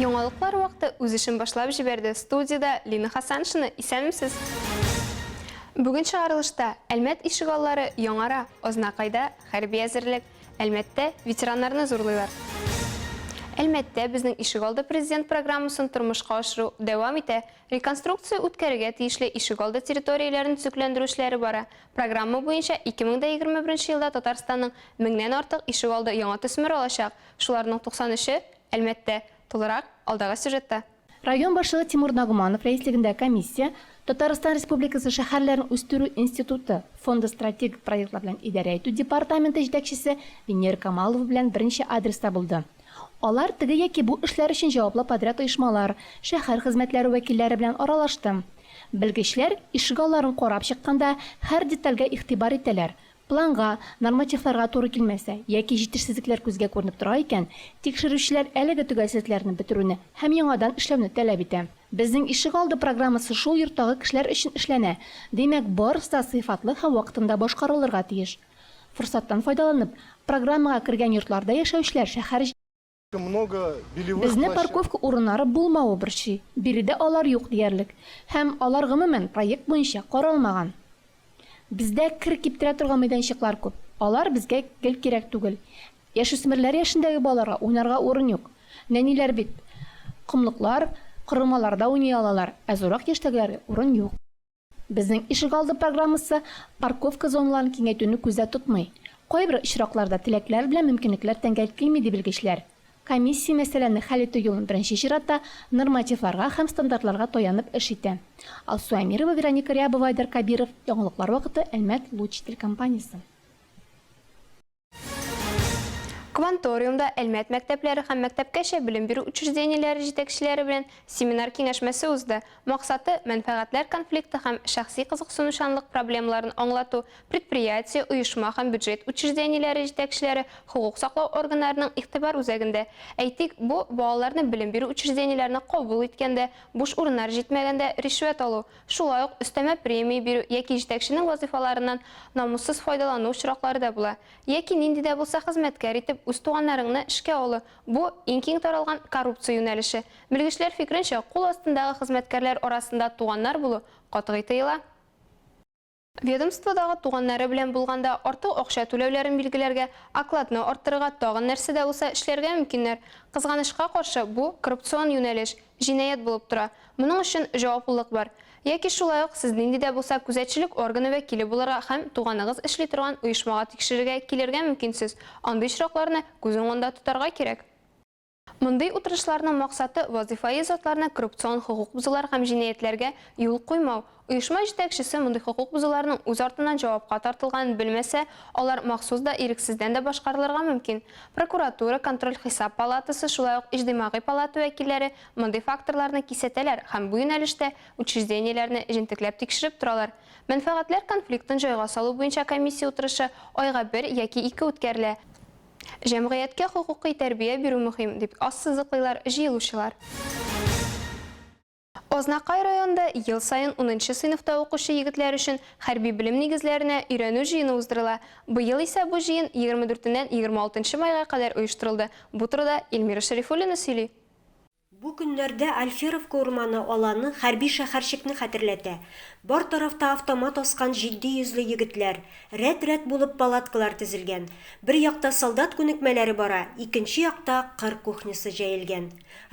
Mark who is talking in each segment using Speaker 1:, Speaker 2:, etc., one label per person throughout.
Speaker 1: Яңалыклар вакыты үз эшен башлап җибәрде. Студияда Лина Хасаншина, исәнмесез? Бүген чыгарылышта Әлмәт ишегаллары яңара, Ознакайда хәрби әзерлек, Әлмәттә ветераннарны зурлыйлар. Әлмәттә безнең ишегалды президент программасын тормышка ашыру дәвам итә. Реконструкция үткәрергә тиешле ишегалды территорияләрен төзекләндерү эшләре бара. Программа буенча 2021 елда Татарстанның 1000нән артык ишегалды яңа төсмер алачак. Шуларның 93-е Әлмәттә. Толырак алдагы сюжетта.
Speaker 2: Район башлыгы Тимур Нагуманов рәислегендә комиссия Татарстан Республикасы шәһәрләрен үстерү институты фонды стратегик проектлар белән идарә итү департаменты җитәкчесе Венера Камалова белән беренче адреста булды. Алар теге яки бу эшләр өчен җаваплы подряд оешмалар, шәһәр хезмәтләре вәкилләре белән аралашты. Белгечләр ишегалларын карап чыкканда һәр детальгә игътибар итәләр. Планга, нормативларга туры килмәсә, яки җитешсезлекләр күзгә күренеп тора икән, тикшерүчеләр әлеге төгәлсезлекләрне бетерүне һәм яңадан эшләүне таләп итә. Безнең ишегалды программасы шул йорттагы кешеләр өчен эшләнә. Димәк, барысы да сыйфатлы һәм вакытында башкарылырга тиеш. Форсаттан файдаланып, программага кергән йортларда яшәүчеләр шәһәр Безне парковка урыннары булмавы борчый. Биредә алар юк диярлек. Һәм алар гомумән проект буенча каралмаган. Бездә кир киптерә торган мәйданчыклар күп. Алар безгә гел кирәк түгел. Яшүсмерләр яшендәге балаларга уйнарга урын юк. Нәниләр бит кымлыклар, кырмаларда уйный алалар, ә зурак яшьтәгеләргә урын юк. Безнең ишегалды программасы парковка зоналарын киңәйтүне күздә тотмый. Кайбер очракларда теләкләр белән мөмкинлекләр тәңгәл килми ди белгечләр. Комиссия мәсьәләне хәл итү юлын беренче чиратта нормативларга һәм стандартларга таянып эш итә. Алсу Амирова, Вероника Рябова, Айдар Кабиров, яңалыклар вакыты, Әлмәт Луч телекомпаниясе.
Speaker 1: Кванториумда Әлмәт мәктәпләре һәм мәктәпкәчә белем бирү учреждениеләре җитәкчеләре белән семинар киңәшмәсе узды. Максаты мәнфәгатьләр конфликты һәм шәхси кызыксынучанлык проблемаларын аңлату, предприятие, оешма һәм бюджет учреждениеләре җитәкчеләре хокук саклау органнарының игътибар үзәгендә. Әйтик, бу балаларны белем бирү учреждениеләренә кабул иткәндә, буш урыннар җитмәгәндә ришвәт алу, шулай ук өстәмә премия бирү яки җитәкченең вазифаларыннан намуссыз файдалану очраклары да була. Яки нинди дә булса хезмәткәр итеп үз туганнарыңны эшкә алу. Бу иң киң таралган коррупция юнәлеше. Белгечләр фикеренчә, кул астындагы хезмәткәрләр арасында туганнар булу катгый тыела. Ведомстводагы туганнары белән булганда артык акча түләүләрен билгеләргә, окладны арттырырга тагын нәрсә дә булса эшләргә мөмкиннәр. Кызганычка каршы, бу коррупцион юнәлеш, җинаять булып тора. Моның өчен җаваплылык бар. Яки шулай ук сез нинди дә булса күзәтчелек органы вәкиле буларга һәм туганыгыз эшли торган оешмага тикшерергә килергә мөмкинсез. Андый очракларны күз уңында тотарга кирәк. Мондый утырышларның максаты вазифаи затларына коррупцион хокук бузулар һәм җинаятләргә юл куймау. Оешма җитәкчесе мондый хокук бузуларның үз артыннан җавапка тартылганын белмәсә, алар махсус да ирексездән дә башкарылырга мөмкин. Прокуратура, контроль хисап палатасы, шулай ук иҗтимагый палата вәкилләре мондый факторларны кисәтәләр һәм бу юнәлештә учреждениеләрне җентекләп тикшереп торалар. Мәнфәгатьләр конфликтын җайга салу буенча комиссия утырышы айга 1 яки 2 үткәрелә. Җәмгыятькә хокукый тәрбия бирү мөһим, дип ассызыклыйлар җыелучылар. Ознакай районында ел сайын 10-нчы сыйныфта укучы егетләр өчен хәрби белем нигезләренә өйрәнү җыены уздырыла. Быел исә бу җыен 24-ннән 26 майга кадәр оештырылды. Бу турыда Эльмира Шәрифуллина сөйли.
Speaker 3: Бу көннәрдә Альферовка урманы аланы хәрби шәһәрчекне хәтерләтә. Бар тарафта автомат аскан 700 егетләр, рәт-рәт булып палаткалар төзелгән. Бер якта солдат күнекмәләре бара, икенче якта кыр кухнясы җәелгән.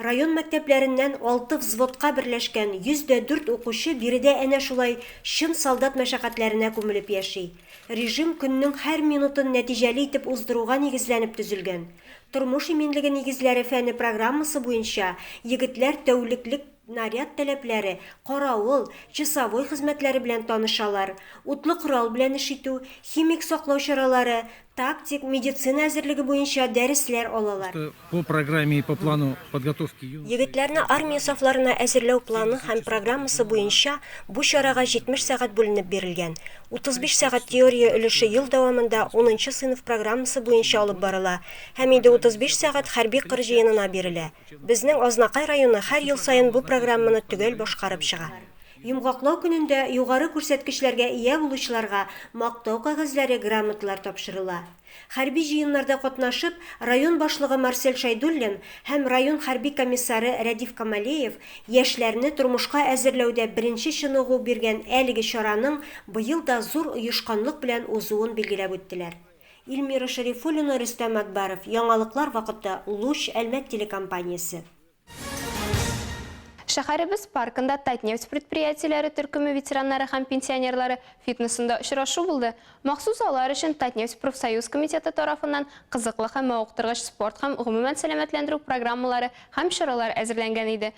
Speaker 3: Район мәктәпләреннән 6 взводка берләшкән 104 укучы биредә әнә шулай чын солдат мәшәкатьләренә күмелеп яши. Режим көннең һәр минутын нәтиҗәле итеп уздыруга нигезләнеп төзелгән. Тормыш иминлеге нигезләре фәне программасы буенча егетләр тәүлеклек наряд таләпләре, каравыл, часовой хезмәтләре белән танышалар, утлы корал белән эш итү, химик саклау чаралары, тактик, медицина әзерлеге буенча дәресләр алалар.
Speaker 4: По программе и по плану подготовки
Speaker 3: егетләрне армия сафларына әзерләү планы һәм программасы буенча бу чарага 70 сәгать бүленеп бирелгән. 35 сәгать теория өлеше ел дәвамында 10-нчы сыйныф программасы буенча алып барыла, һәм инде 35 сәгать хәрби кыр җыенына бирелә. Безнең Ознакай районы һәр ел сайын бу программаны төгәл башкарып чыга. Йомгаклау көнендә югары күрсәткечләргә ия булучыларга мактау кәгазьләре, грамоталар тапшырыла. Хәрби җыеннарда катнашып, район башлыгы Марсель Шайдуллин һәм район хәрби комиссары Рәдиф Камалеев яшьләрне тормышка әзерләүдә беренче чыныгу биргән әлеге чараның быел да зур оешканлык белән узуын билгеләп үттеләр. Илмира Шарифуллина, Рөстәм Әкбаров, Яңалыклар вакыты, Луч, Әлмәт телекомпаниясе.
Speaker 1: Шәһәребез паркында Татнефть предприятиеләре төркеме ветераннары һәм пенсионерлары фитнесында очрашу булды. Махсус алар өчен Татнефть профсоюз комитеты тарафыннан кызыклы һәм мавыктыргыч спорт һәм гомумән сәламәтләндерү программалары һәм чаралар әзерләнгән иде.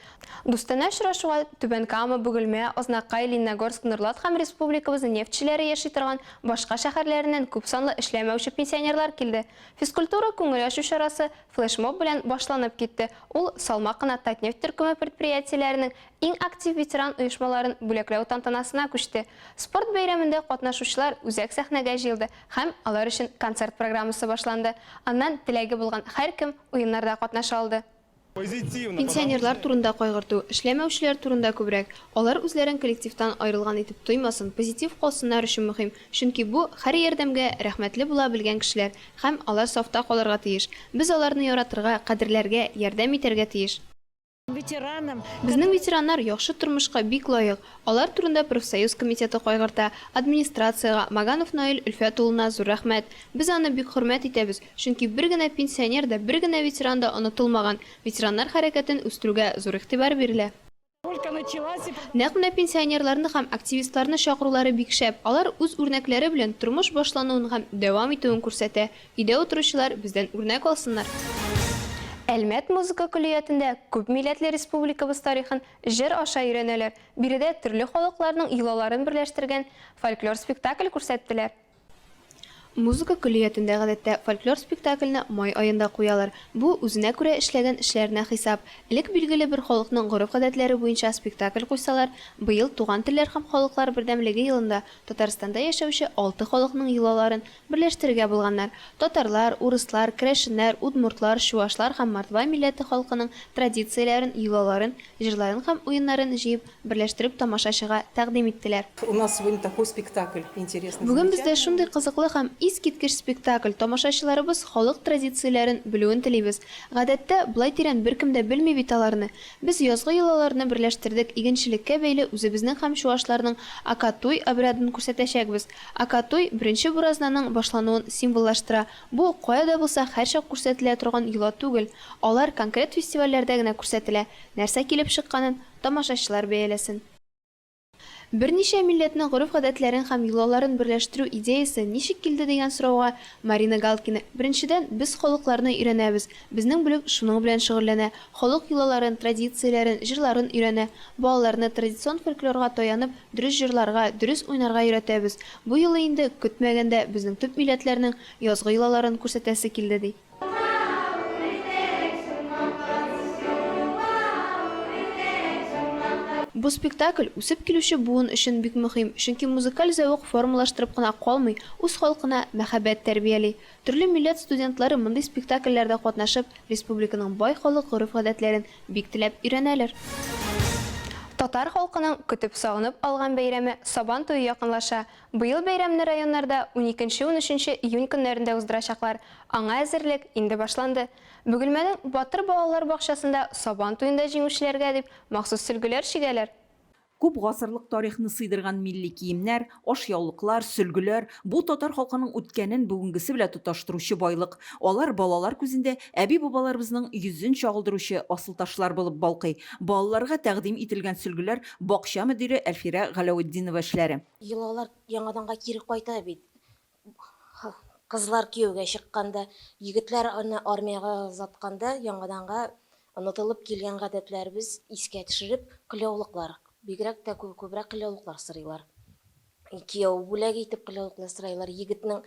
Speaker 1: Дустана очрашуга Түбән Кама, Бөгелмә, Азнакай, Лениногорск, Норлат һәм республикабызның нефтчеләре яши торган башка шәһәрләреннән күп санлы эшләмәүче пенсионерлар килде. Физкультура күңел ачу чарасы флешмоб белән башланып китте. Ул салмак кына Татнефть төркеме предприятиеләренең иң актив ветеран оешмаларын бүләкләү тантанасына күчте. Спорт бәйрәмендә катнашучылар үзәк сәхнәгә җыелды һәм алар өчен концерт программасы башланды. Аннан теләге булган һәркем уеннарда катнаша алды. Пенсионерлар турында кайгырту, эшләмәүчеләр турында күбрәк. Алар үзләрен коллективтан аерылган итеп тоймасын, позитив калсыннар өчен мөһим. Чөнки бу һәр ярдәмгә рәхмәтле була белгән кешеләр һәм алар сафта калырга тиеш. Без аларны яратырга, кадерләргә, ярдәм итәргә тиеш. Безнең ветераннар яхшы тормышка бик лаек. Алар турында профсоюз комитеты кайгырта, администрацияга, Маганов Наил Өлфәт улына зур рәхмәт. Без аны бик хөрмәт итәбез, чөнки бер генә пенсионер да, бер генә ветеран да онытылмаган. Ветераннар хәрәкәтен үстерүгә зур игътибар бирелә. Нәкъ менә пенсионерларны һәм активистларны чакырулары бик шәп. Алар үз үрнәкләре белән тормыш башлануын һәм дәвам итүен күрсәтә. Өйдә утыручылар бездән үрнәк алсыннар. Әлмәт музыка көллиятендә күп милләтле республикабыз тарихын җыр аша өйрәнәләр. Биредә төрле халыкларның йолаларын берләштергән фольклор спектакль күрсәттеләр. Музыка көллиятендә гадәттә фольклор спектакльне май аенда куялар. Бу үзенә күрә эшләгән эшләренә хисап. Элек билгеле бер халыкның гореф-гадәтләре буенча спектакль куйсалар, быел Туган телләр һәм халыклар бердәмлеге елында Татарстанда яшәүче 6 халыкның йолаларын берләштерергә булганнар. Татарлар, урыслар, керәшеннәр, удмуртлар, чуашлар һәм мордва милләте халкының традицияләрен, йолаларын, җырларын һәм уеннарын җыеп берләштереп тамашачыга тәкъдим иттеләр.
Speaker 5: У нас сегодня такой спектакль интересный.
Speaker 1: Бүген бездә шундый кызыклы һәм искиткеч спектакль, тамашачыларыбыз халык традицияләрен белүен телибез. Гадәттә, булай тирән беркем дә белми бит аларны. Без язгы йолаларны берләштердек, игенчелеккә бәйле үзебезнең һәм чуашларның Акатуй обрядын күрсәтәчәкбез. Акатуй беренче буразнаның башлануын символлаштыра. Бу каяда булса һәрчак күрсәтелә торган йола түгел. Алар конкрет фестивальләрдә генә күрсәтелә. Нәрсә килеп чыкканын тамашачылар бәяләсен. Берничә милләтнең гореф-гадәтләрен һәм йолаларын берләштерү идеясе ничек килде дигән сорауга Марина Галкина: беренчедән, без халыкларны өйрәнәбез. Безнең бүлек шуның белән шөгыльләнә. Халык йолаларын, традицияләрен, җырларын өйрәнә. Балаларны традицион фольклорга таянып, дөрес җырларга, дөрес уйнарга өйрәтәбез. Бу юлы инде көтмәгәндә безнең төп милләтләрнең язгы йолаларын күрсәтәсе килде ди. Бу спектакль үсеп килүче буын өчен бик мөһим, чөнки музыкаль зәвык формалаштырып кына калмый, үз халкына мәхәббәт тәрбияли. Төрле милләт студентлары мондый спектакльләрдә катнашып, республиканың бай халык гореф-гадәтләрен бик теләп өйрәнәләр. Татар халкының көтеп сагынып алган бәйрәме Сабан туе якынлаша. Быел бәйрәмне районнарда 12-13 июнь көннәрендә уздырачаклар. Аңа әзерлек инде башланды. Бөгелмәнең Батыр балалар бакчасында Сабан туенда җиңүчеләргә дип махсус сөлгеләр чигәләр.
Speaker 6: Күп гасырлык тарихны сыйдырган милли киемнәр, ашъяулыклар, сөлгеләр бу татар халкының үткәнен бүгенгесе белән тоташтыручы байлык. Алар балалар күзендә әби-бабаларыбызның йөзен чагылдыручы асыл ташлар булып балкый. Балаларга тәкъдим ителгән сөлгеләр бакча мөдире Әлфирә Галәветдинова эшләре.
Speaker 7: Йолалар яңаданга кире кайта бит. Кызлар кияүгә чыкканда, егетләр аны армияга затканда яңаданга онытылып килгән гадәтләребез искә төшереп, кылаулыклар, бигрәк тә күбрәк кылаулыклар сырыйлар. Кияү бүләк итеп кылаулыклар сырыйлар, егетнең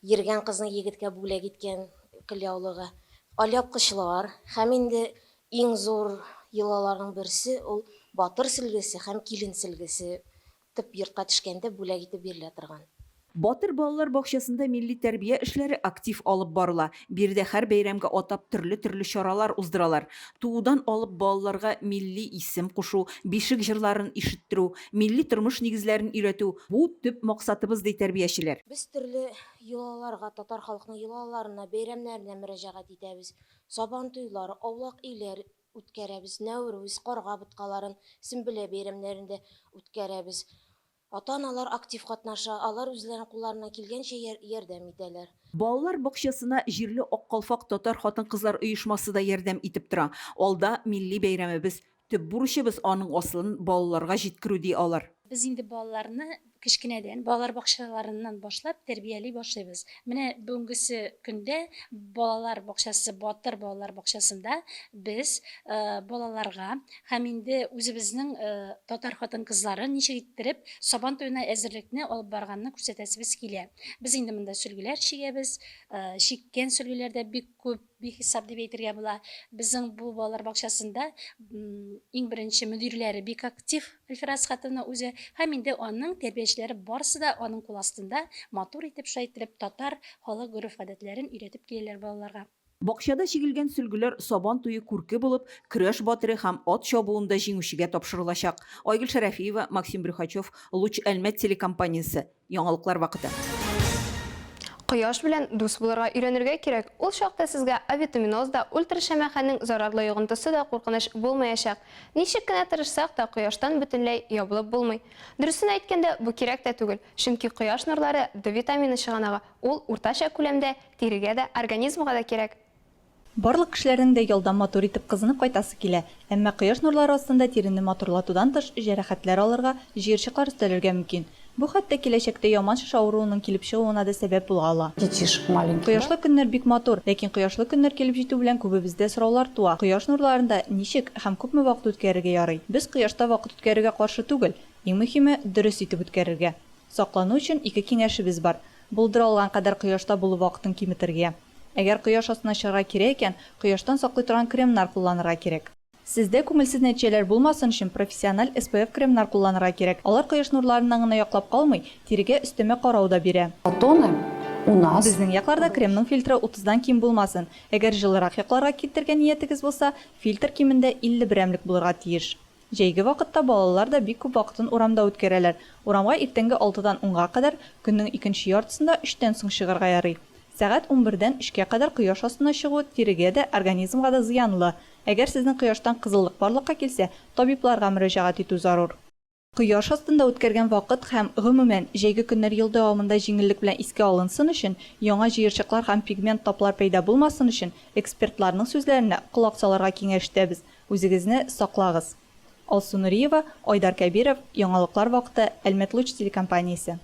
Speaker 7: йөргән кызның егеткә бүләк иткән кылаулыгы. Аляпкычлар һәм инде иң зур йолаларның берсе ул батыр сөлгесе һәм килен сөлгесе тип йортка төшкәндә бүләк итеп бирелә торган.
Speaker 6: Батыр балалар бакчасында милли тәрбия эшләре актив алып барыла. Бирдә һәр бәйрәмгә атап төрле чаралар уздыралар. Туудан алып балаларга милли исем кушу, бишек җырларын ишеттерү, милли тормыш нигезләрен өйрәтү – бу төп максатыбыз ди тәрбиячеләр.
Speaker 7: Без төрле йолаларга, татар халкының йолаларына, бәйрәмнәренә мөрәҗәгать итәбез. Сабан туйлары, аулак өйләр үткәрәбез, Нәүрүз, Карга боткаларын, Сөмбелә бәйрәмнәрендә үткәрәбез. Ата-аналар актив катнаша, алар үзләренең кулларына килгәнчә ярдәм итәләр.
Speaker 6: Балалар бакчасына җирле Аккалфак татар хатын-кызлар оешмасы да ярдәм итеп тора. Алда милли бәйрәмебез, төп бурычыбыз аның аслын балаларга җиткерү ди алар.
Speaker 8: Biz indi балаларны кичкенәдән балалар бакчаларыннан башлап тәрбияли башлыйбыз. Менә бүгенге көндә балалар бакчасы, Батыр балалар бакчасында без балаларга һәм инде үзебезнең татар хатын-кызларын ничек иттереп сабан туена әзерлекне алып барганны күрсәтәсебез килә. Без инде монда сөлгеләр чигәбез, чиккән сөлгеләрдә бик күп бихисап дип әйтергә була. Безнең бу балалар бакчасында иң беренче мөдирләре бик актив, Альфирас хатыны үзе, һәм инде аның тәрбиячеләре барысы да аның кул астында матур итеп шайтырып татар халык гореф-гадәтләрен өйрәтеп киләләр балаларга.
Speaker 6: Бакчада чигелгән сөлгеләр сабан туе күрке булып, көрәш батыры һәм ат чабуында җиңүчегә тапшырылачак. Айгөл Шәрәфиева, Максим Брюхачев, Луч Әлмәт телекомпаниясе. Яңалыклар вакыты.
Speaker 1: Кояш белән дус булырга өйрәнергә кирәк. Ул чакта сезгә авитаминоз да, ультрашәмәхәнең зарарлы йогынтысы да куркыныч булмаячак. Ничек кенә тырышсак та кояштан бөтенләй ябылып булмый. Дөресен әйткәндә, бу кирәк тә түгел. Чөнки кояш нурлары D витамины чыганага, ул уртача күләмдә тирегә дә, организмга да кирәк.
Speaker 9: Барлык кешеләрнең дә ялдан матур итеп кызынып кайтасы килә. Әмма кояш нурлары астында тирене матурлатудан тыш җәрәхәтләр алырга, җыерчыклар өстәлергә мөмкин. Бу хәтта киләчәктә яман шиш авыруының килеп чыгуына да сәбәп була ала. Кояшлы көннәр бик матур, ләкин кояшлы көннәр килеп җитү белән күбебездә сораулар туа. Кояш нурларында ничек һәм күпме вакыт үткәрергә ярый? Без кояшта вакыт үткәрергә каршы түгел. Иң мөһиме дөрес итеп үткәрергә. Саклану өчен ике киңәшебез бар. Булдыра алган кадәр кояшта булу вакытын киметергә. Әгәр кояш астына чыгарга кирәк икән, кояштан саклый торган кремнар кулланырга кирәк. Сездә күңелсез нәтиҗәләр булмасын өчен профессиональ SPF кремнар кулланырга кирәк. Алар кояш нурларыннан гына яклап калмый, тирегә өстәмә карау да бирә. Безнең якларда кремның фильтры 30дан ким булмасын. Әгәр җылырак якларга китергән ниятегез булса, фильтр кимендә 50 берәмлек булырга тиеш. Җәйге вакытта балалар да бик күп вакытын урамда үткәрәләр. Урамга иртәнге 6дан 10га кадәр, көннең икенче яртысында 3тән соң чыгарга ярый. Сәгать 11дән 3кә кадәр кояш астына чыгу тирегә дә, организмга да зыянлы. Әгәр сезнең кояштан кызыллык барлыкка килсә, табибларга мөрәҗәгать итү зарур. Кояш астында үткәргән вакыт һәм гомумән җәйге көннәр ел дәвамында җиңеллек белән искә алынсын өчен, яңа җыерчыклар һәм пигмент таплар пәйда булмасын өчен, экспертларның сүзләренә колак салырга киңәш итәбез. Үзегезне саклагыз. Алсу Нуриева, Айдар Кәбиров, Яңалыклар вакыты, Әлмәт Луч телекомпаниясе.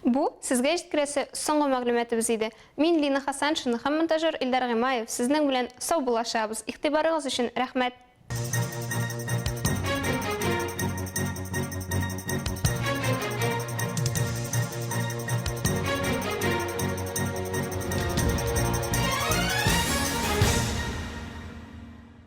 Speaker 1: Бу сезгә җиткерәсе соңгы мәгълүматыбыз иде. Мин Лина Хасаншина һәм монтажер Илдар Гыймаев сезнең белән сау булашабыз. Игътибарыгыз өчен рәхмәт.